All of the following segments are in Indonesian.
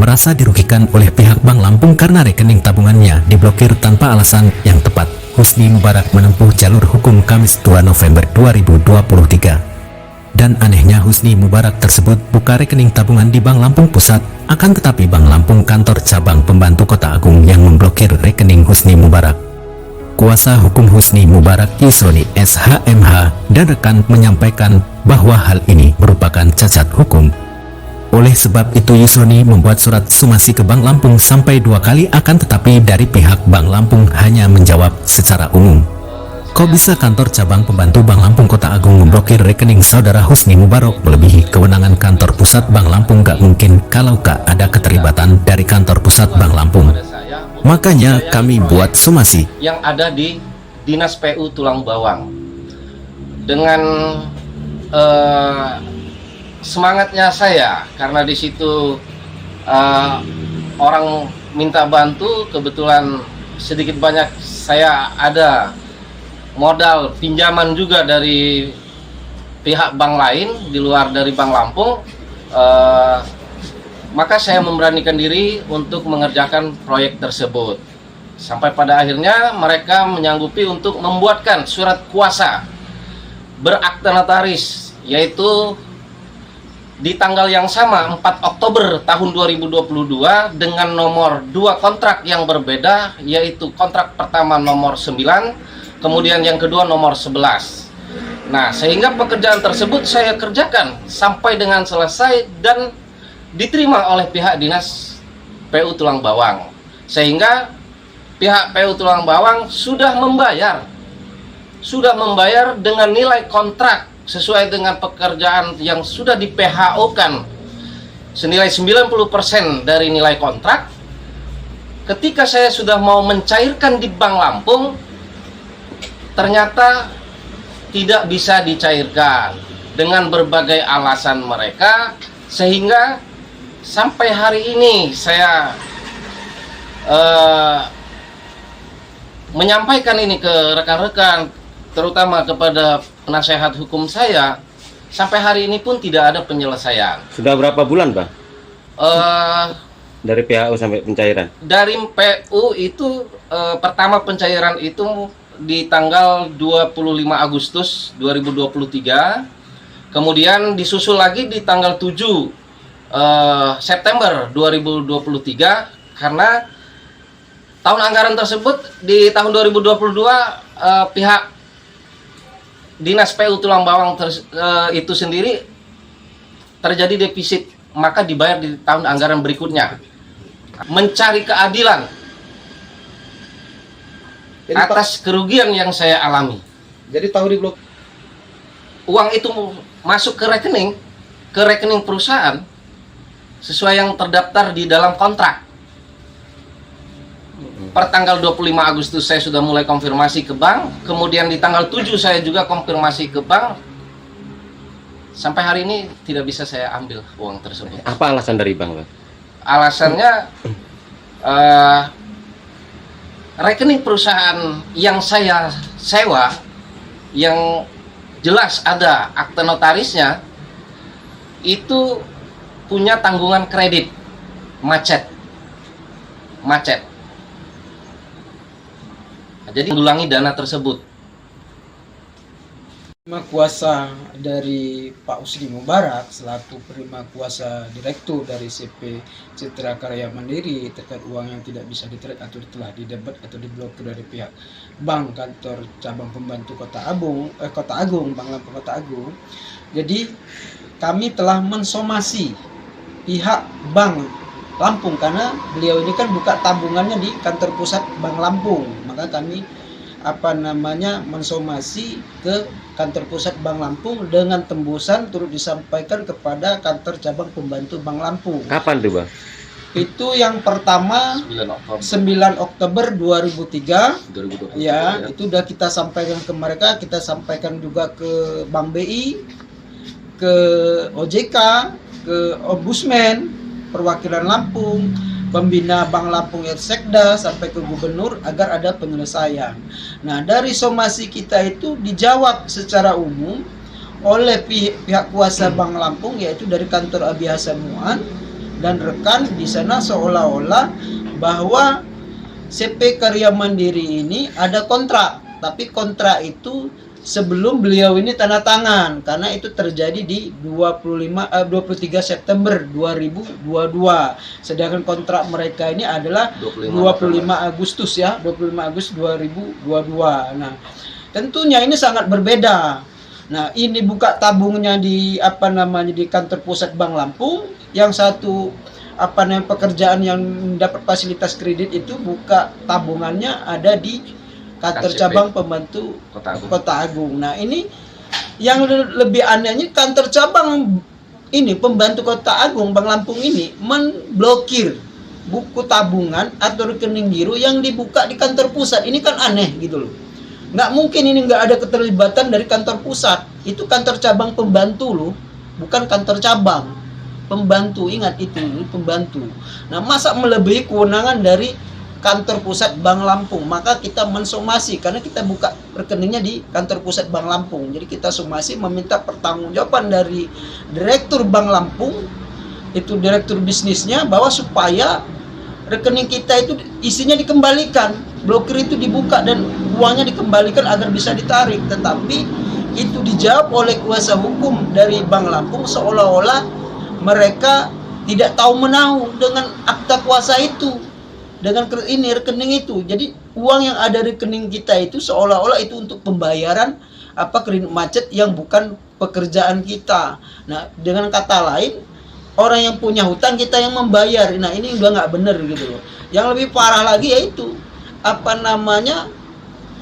merasa dirugikan oleh pihak Bank Lampung karena rekening tabungannya diblokir tanpa alasan yang tepat. Husni Mubarak menempuh jalur hukum Kamis 2 November 2023. Dan anehnya Husni Mubarak tersebut buka rekening tabungan di Bank Lampung Pusat, akan tetapi Bank Lampung kantor cabang pembantu Kota Agung yang memblokir rekening Husni Mubarak. Kuasa hukum Husni Mubarak Yusroni SHMH dan rekan menyampaikan bahwa hal ini merupakan cacat hukum. Oleh sebab itu Yusroni membuat surat somasi ke Bank Lampung sampai 2 kali, akan tetapi dari pihak Bank Lampung hanya menjawab secara umum. Kok bisa kantor cabang pembantu Bank Lampung Kota Agung memblokir rekening saudara Husni Mubarak melebihi kewenangan kantor pusat Bank Lampung? Gak mungkin kalau gak ada keterlibatan dari kantor pusat Bank Lampung. Makanya kami buat somasi. Yang ada di Dinas PU Tulang Bawang. Dengan semangatnya saya, karena di situ orang minta bantu, kebetulan sedikit banyak saya ada modal pinjaman juga dari pihak bank lain di luar dari Bank Lampung, maka saya memberanikan diri untuk mengerjakan proyek tersebut. Sampai pada akhirnya mereka menyanggupi untuk membuatkan surat kuasa berakta notaris, yaitu di tanggal yang sama 4 Oktober tahun 2022 dengan nomor 2 kontrak yang berbeda, yaitu kontrak pertama nomor 9, kemudian yang kedua nomor 11. Nah, sehingga pekerjaan tersebut saya kerjakan sampai dengan selesai dan diterima oleh pihak Dinas PU Tulang Bawang. Sehingga pihak PU Tulang Bawang sudah membayar dengan nilai kontrak sesuai dengan pekerjaan yang sudah di PHO-kan senilai 90% dari nilai kontrak. Ketika saya sudah mau mencairkan di Bank Lampung, ternyata tidak bisa dicairkan dengan berbagai alasan mereka, sehingga sampai hari ini saya menyampaikan ini ke rekan-rekan, terutama kepada penasehat hukum saya, sampai hari ini pun tidak ada penyelesaian. Sudah berapa bulan, Bang? Dari PHU sampai pencairan? Dari PU itu pertama pencairan itu di tanggal 25 Agustus 2023, kemudian disusul lagi di tanggal 7 September 2023, karena tahun anggaran tersebut di tahun 2022 pihak Dinas PU Tulang Bawang itu sendiri terjadi defisit, maka dibayar di tahun anggaran berikutnya. Mencari keadilan atas kerugian yang saya alami. Jadi tahu di blok uang itu masuk ke rekening perusahaan sesuai yang terdaftar di dalam kontrak. Per tanggal 25 Agustus saya sudah mulai konfirmasi ke bank, kemudian di tanggal 7 saya juga konfirmasi ke bank. Sampai hari ini tidak bisa saya ambil uang tersebut. Apa alasan dari bank, Bang? Alasannya rekening perusahaan yang saya sewa, yang jelas ada akte notarisnya, itu punya tanggungan kredit macet. Jadi mengulangi dana tersebut. Prima kuasa dari Pak Husni Mubarak selaku prima kuasa direktur dari CP Citra Karya Mandiri terkait uang yang tidak bisa ditarik atau telah didebat atau diblokir dari pihak Bank Kantor Cabang Pembantu Kota Agung, Bank Lampung Kota Agung. Jadi kami telah mensomasi pihak Bank Lampung karena beliau ini kan buka tabungannya di kantor pusat Bank Lampung, maka kami mensomasi ke kantor pusat Bank Lampung dengan tembusan turut disampaikan kepada kantor cabang pembantu Bank Lampung. Kapan tuh, Bang? Itu yang pertama 9 Oktober 2023. Ya, itu udah kita sampaikan ke mereka, kita sampaikan juga ke Bank BI, ke OJK, ke Ombudsman perwakilan Lampung, pembina Bank Lampung Sekda sampai ke gubernur agar ada penyelesaian. Nah, dari somasi kita itu dijawab secara umum oleh pihak kuasa Bank Lampung, yaitu dari kantor Abi Hasanuan dan rekan di sana seolah-olah bahwa CP Karya Mandiri ini ada kontrak, tapi kontrak itu sebelum beliau ini tanda tangan, karena itu terjadi di 23 September 2022. Sedangkan kontrak mereka ini adalah 25 Agustus ya, 25 Agustus 2022. Nah, tentunya ini sangat berbeda. Nah, ini buka tabungnya di di kantor pusat Bank Lampung, yang satu pekerjaan yang dapat fasilitas kredit itu buka tabungannya ada di kantor KCP, cabang pembantu Kota Agung. Nah, ini yang lebih anehnya, kantor cabang ini pembantu Kota Agung Bank Lampung ini memblokir buku tabungan atau rekening giro yang dibuka di kantor pusat. Ini kan aneh gitu loh. Nggak mungkin ini nggak ada keterlibatan dari kantor pusat. Itu kantor cabang pembantu loh, bukan kantor cabang. Pembantu, ingat itu, ini pembantu. Nah, masa melebihi kewenangan dari kantor pusat Bank Lampung? Maka kita mensomasi, karena kita buka rekeningnya di kantor pusat Bank Lampung. Jadi kita somasi meminta pertanggungjawaban dari direktur Bank Lampung, itu direktur bisnisnya, bahwa supaya rekening kita itu isinya dikembalikan, blokir itu dibuka dan uangnya dikembalikan agar bisa ditarik. Tetapi itu dijawab oleh kuasa hukum dari Bank Lampung seolah-olah mereka tidak tahu menahu dengan akta kuasa itu, dengan ini rekening itu. Jadi uang yang ada di rekening kita itu seolah-olah itu untuk pembayaran kredit macet yang bukan pekerjaan kita. Nah, dengan kata lain, orang yang punya hutang kita yang membayar. Nah, ini udah nggak benar gitu loh. Yang lebih parah lagi yaitu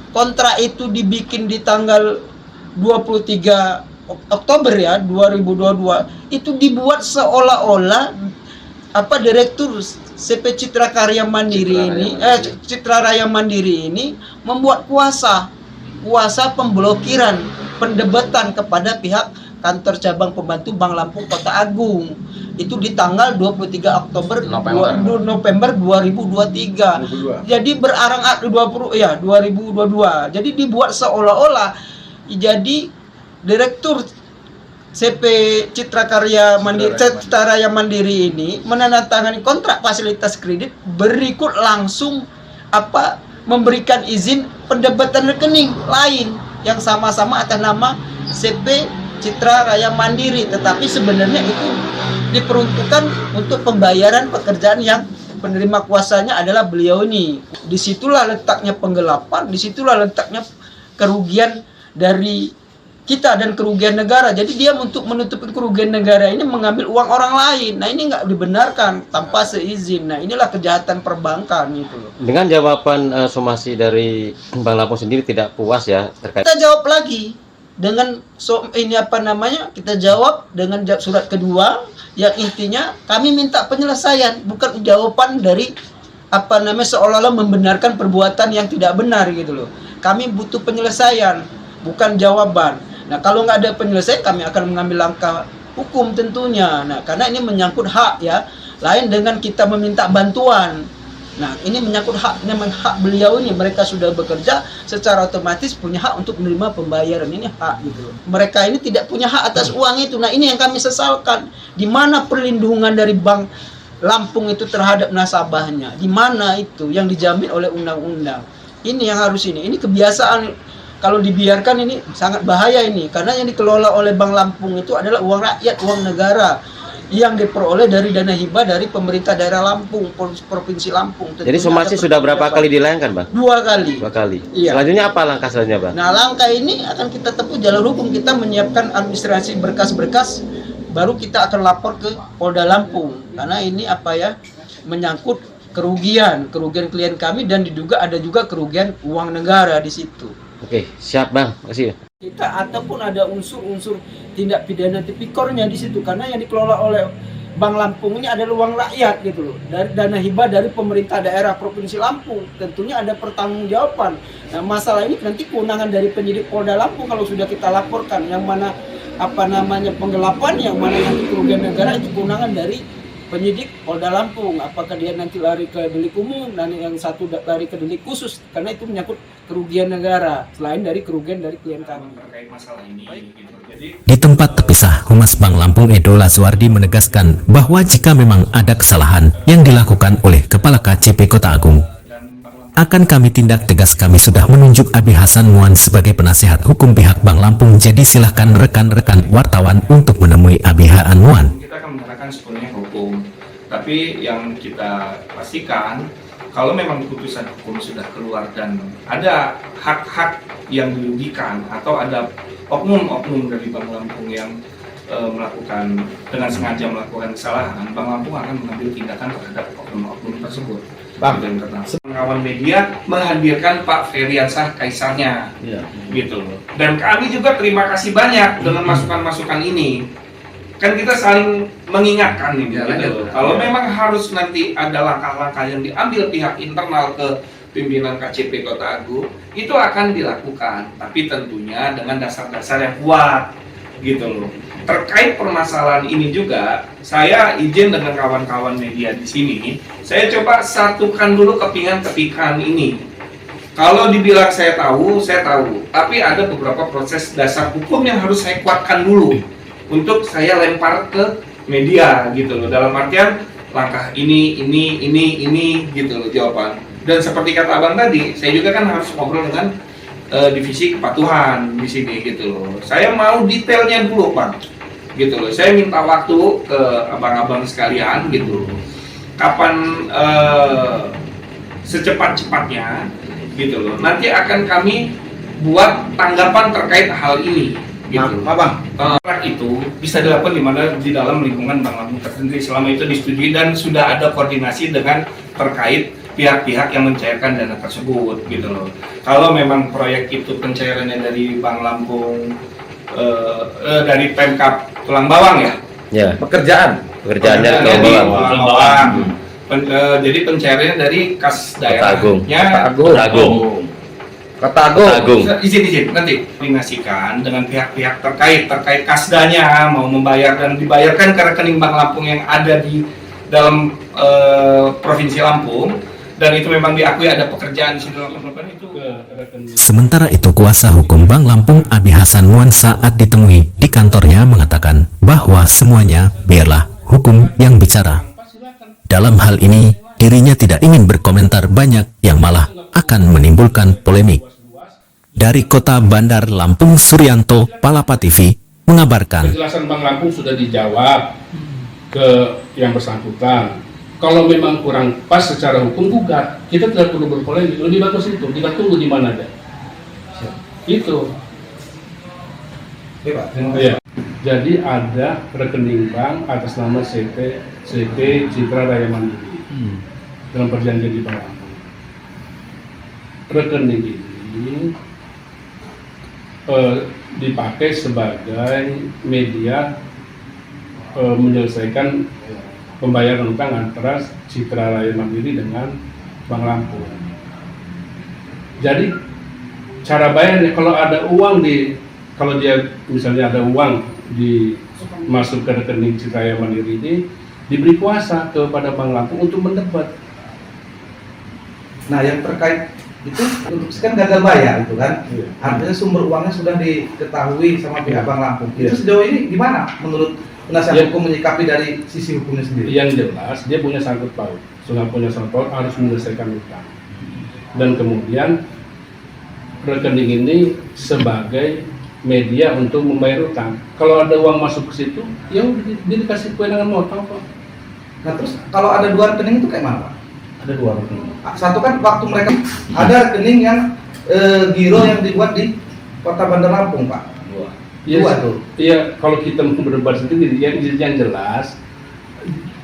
kontrak itu dibikin di tanggal 23 Oktober ya 2022, itu dibuat seolah-olah direktur CP Citra Karya Mandiri Citra Raya Mandiri ini membuat kuasa pemblokiran, pendebatan kepada pihak kantor cabang pembantu Bank Lampung Kota Agung. Itu di tanggal 23 Oktober November 2023. Jadi 2022. Jadi dibuat seolah-olah jadi direktur CP Citra Karya Mandiri Citra Raya Mandiri ini menandatangani kontrak fasilitas kredit berikut langsung memberikan izin pendebatan rekening lain yang sama-sama atas nama CP Citra Raya Mandiri, tetapi sebenarnya itu diperuntukkan untuk pembayaran pekerjaan yang penerima kuasanya adalah beliau ini. Disitulah letaknya penggelapan, disitulah letaknya kerugian dari kita dan kerugian negara. Jadi dia untuk menutupi kerugian negara ini mengambil uang orang lain. Nah, ini nggak dibenarkan tanpa seizin. Nah, inilah kejahatan perbankan itu loh. Dengan jawaban somasi dari Bank Lampung sendiri tidak puas ya terkait. Kita jawab lagi dengan kita jawab dengan surat kedua yang intinya kami minta penyelesaian, bukan jawaban dari seolah-olah membenarkan perbuatan yang tidak benar gitu loh. Kami butuh penyelesaian, bukan jawaban. Nah, kalau nggak ada penyelesaian, kami akan mengambil langkah hukum tentunya. Nah, karena ini menyangkut hak ya, lain dengan kita meminta bantuan. Nah, ini menyangkut hak beliau ini. Mereka sudah bekerja, secara otomatis punya hak untuk menerima pembayaran. Ini hak gitu loh. Mereka ini tidak punya hak atas uang itu. Nah, ini yang kami sesalkan. Di mana perlindungan dari Bank Lampung itu terhadap nasabahnya? Di mana itu yang dijamin oleh undang-undang? Ini yang harus ini. Ini kebiasaan. Kalau dibiarkan ini sangat bahaya ini, karena yang dikelola oleh Bank Lampung itu adalah uang rakyat, uang negara yang diperoleh dari dana hibah dari pemerintah daerah Lampung, Provinsi Lampung. Jadi somasi sudah berapa kali dilayangkan, Bang? 2 kali. 2 kali. Iya. Selanjutnya apa langkah selanjutnya, Bang? Nah, langkah ini akan kita tempuh jalur hukum. Kita menyiapkan administrasi berkas-berkas, baru kita akan lapor ke Polda Lampung. Karena ini menyangkut kerugian klien kami dan diduga ada juga kerugian uang negara di situ. Oke, siap Bang, makasih. Kita ataupun ada unsur-unsur tindak pidana tipikornya di situ, karena yang dikelola oleh Bank Lampung ini adalah uang rakyat gitu loh, dari dana hibah dari pemerintah daerah Provinsi Lampung. Tentunya ada pertanggungjawaban. Nah, masalah ini nanti kewenangan dari penyidik Polda Lampung kalau sudah kita laporkan, yang mana penggelapan, yang mana nanti kerugian negara, itu kewenangan dari penyidik Polda Lampung, apakah dia nanti lari ke delik umum dan yang satu lari ke delik khusus, karena itu menyangkut kerugian negara selain dari kerugian dari klien kami. Di tempat terpisah, Humas Bank Lampung Edo Lazuardi menegaskan bahwa jika memang ada kesalahan yang dilakukan oleh Kepala KCP Kota Agung, akan kami tindak tegas. Kami sudah menunjuk Abi Hasan Muan sebagai penasehat hukum pihak Bank Lampung, jadi silahkan rekan-rekan wartawan untuk menemui Abi Hasan Muan. Kita akan menggunakan sepenuhnya hukum, tapi yang kita pastikan kalau memang putusan hukum sudah keluar dan ada hak-hak yang dirugikan atau ada oknum-oknum dari Bank Lampung yang melakukan dengan sengaja melakukan kesalahan, Bank Lampung akan mengambil tindakan terhadap oknum-oknum tersebut. Dan kawan media menghadirkan Pak Feriansah Kaisarnya, gitu loh. Dan kami juga terima kasih banyak dengan masukan-masukan ini. Kan kita saling mengingatkan nih, gitu loh. Kalau memang harus nanti ada langkah-langkah yang diambil pihak internal ke pimpinan KCP Kota Agung, itu akan dilakukan, tapi tentunya dengan dasar-dasar yang kuat, gitu loh. Terkait permasalahan ini juga, saya izin dengan kawan-kawan media di sini, saya coba satukan dulu kepingan-kepingan ini. Kalau dibilang saya tahu, tapi ada beberapa proses dasar hukum yang harus saya kuatkan dulu untuk saya lempar ke media, gitu loh. Dalam artian langkah ini, gitu loh jawaban. Dan seperti kata abang tadi, saya juga kan harus ngobrol dengan divisi kepatuhan di sini, gitu loh. Saya mau detailnya dulu, Bang, gitu loh. Saya minta waktu ke abang-abang sekalian, gitu loh. Kapan secepat-cepatnya, gitu loh. Nanti akan kami buat tanggapan terkait hal ini, gitu. Abang, Itu bisa dilakukan di dalam lingkungan Bank Lampung tersendiri selama itu disetujui dan sudah ada koordinasi dengan terkait pihak-pihak yang mencairkan dana tersebut, gitu loh. Kalau memang proyek itu pencairannya dari Bank Lampung, dari Pemkab Tulang Bawang ya? Ya. Pekerjaannya Tulang di Bawang. Tulang Bawang. Jadi pencairannya dari kas daerahnya Kota Agung. Izin nanti koordinasikan dengan pihak-pihak terkait kasdanya mau membayar dan dibayarkan ke rekening Bank Lampung yang ada di dalam provinsi Lampung, dan itu memang diakui ada pekerjaan di situ itu ke rekening. Sementara itu, kuasa hukum Bank Lampung Abi Hasan Muan saat ditemui di kantornya mengatakan bahwa semuanya biarlah hukum yang bicara. Dalam hal ini, dirinya tidak ingin berkomentar banyak yang malah akan menimbulkan polemik. Dari Kota Bandar Lampung, Suryanto, Palapa TV, mengabarkan. Penjelasan Bank Lampung sudah dijawab ke yang bersangkutan. Kalau memang kurang pas secara hukum, gugat. Kita tidak perlu berpolemik. Lebih bagus itu. Kita tunggu di mana aja. Itu. Ya. Jadi ada rekening bank atas nama CT Citra Raya Mandiri dalam perjanjian di Bank Lampung. Rekening ini dipakai sebagai media menyelesaikan pembayaran utang antara Citra Raya Mandiri dengan Bank Lampung. Jadi cara bayarnya, kalau ada uang kalau dia misalnya ada uang masuk ke rekening Citra Raya Mandiri ini, diberi kuasa kepada Bank Lampung untuk mendebat. nah yang terkait itu kan gagal bayar itu kan, Iya. artinya sumber uangnya sudah diketahui sama pihak Bank Lampung. Itu sejauh ini gimana menurut penasihat hukum menyikapi dari sisi hukumnya sendiri? Yang jelas dia punya sangkut paut, harus menyelesaikan utang, dan kemudian rekening ini sebagai media untuk membayar utang. Kalau ada uang masuk ke situ, ya dia dikasih kewenangan motong kok. Nah terus kalau ada dua rekening itu kayak mana, Pak? Ada dua rekening. Satu kan waktu mereka ada rekening yang giro yang dibuat di Kota Bandar Lampung, Pak. Dua tuh. Iya, kalau kita mau berdebat sendiri, yang jelas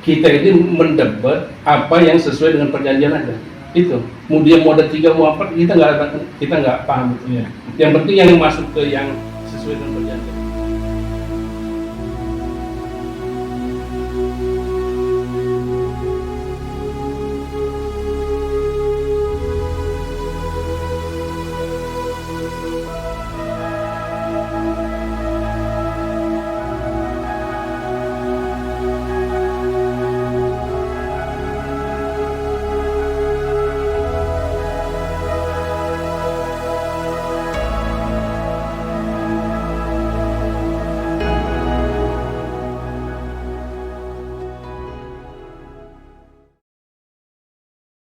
kita ini mendebat apa yang sesuai dengan perjanjian aja. Itu. Mau dia mau ada 3 mau 4, kita nggak paham. Yang penting yang masuk ke yang sesuai dengan perjanjian.